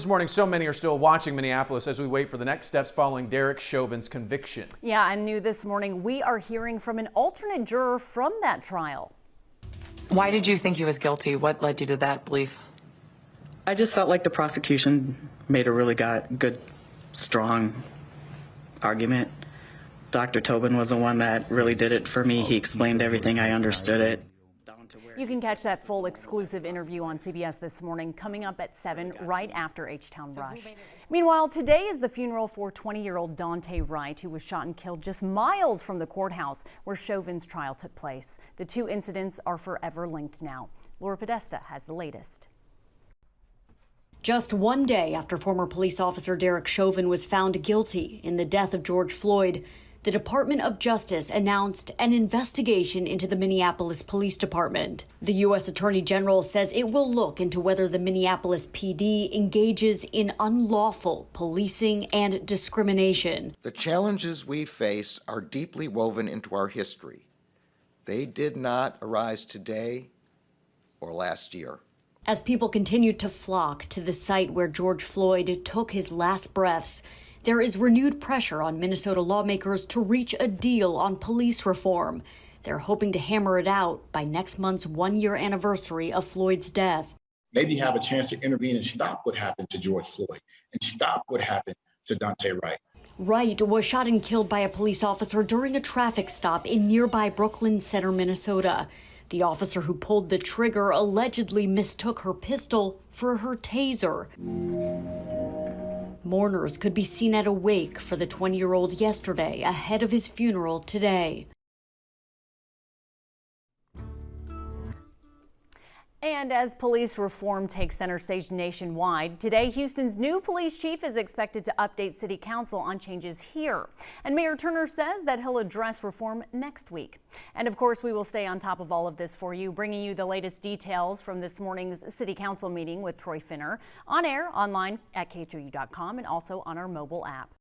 This morning, so many are still watching Minneapolis as we wait for the next steps following Derek Chauvin's conviction. Yeah, and new this morning, we are hearing from an alternate juror from that trial. Why did you think he was guilty? What led you to that belief? I just felt like the prosecution made a really good, strong argument. Dr. Tobin was the one that really did it for me. He explained everything. I understood it. You can catch that full exclusive interview on CBS this morning, coming up at 7 right after H-Town Rush. Meanwhile, today is the funeral for 20-year-old Daunte Wright, who was shot and killed just miles from the courthouse where Chauvin's trial took place. The two incidents are forever linked now. Laura Podesta has the latest. Just one day after former police officer Derek Chauvin was found guilty in the death of George Floyd, the Department of Justice announced an investigation into the Minneapolis Police Department. The U.S. Attorney General says it will look into whether the Minneapolis PD engages in unlawful policing and discrimination. The challenges we face are deeply woven into our history. They did not arise today or last year. As people continued to flock to the site where George Floyd took his last breaths, there is renewed pressure on Minnesota lawmakers to reach a deal on police reform. They're hoping to hammer it out by next month's one-year anniversary of Floyd's death. Maybe have a chance to intervene and stop what happened to George Floyd and stop what happened to Daunte Wright. Wright was shot and killed by a police officer during a traffic stop in nearby Brooklyn Center, Minnesota. The officer who pulled the trigger allegedly mistook her pistol for her taser. Mourners could be seen at a wake for the 20-year-old yesterday ahead of his funeral today. And as police reform takes center stage nationwide, today Houston's new police chief is expected to update city council on changes here. And Mayor Turner says that he'll address reform next week. And of course, we will stay on top of all of this for you, bringing you the latest details from this morning's city council meeting with Troy Finner, on air, online at khou.com, and also on our mobile app.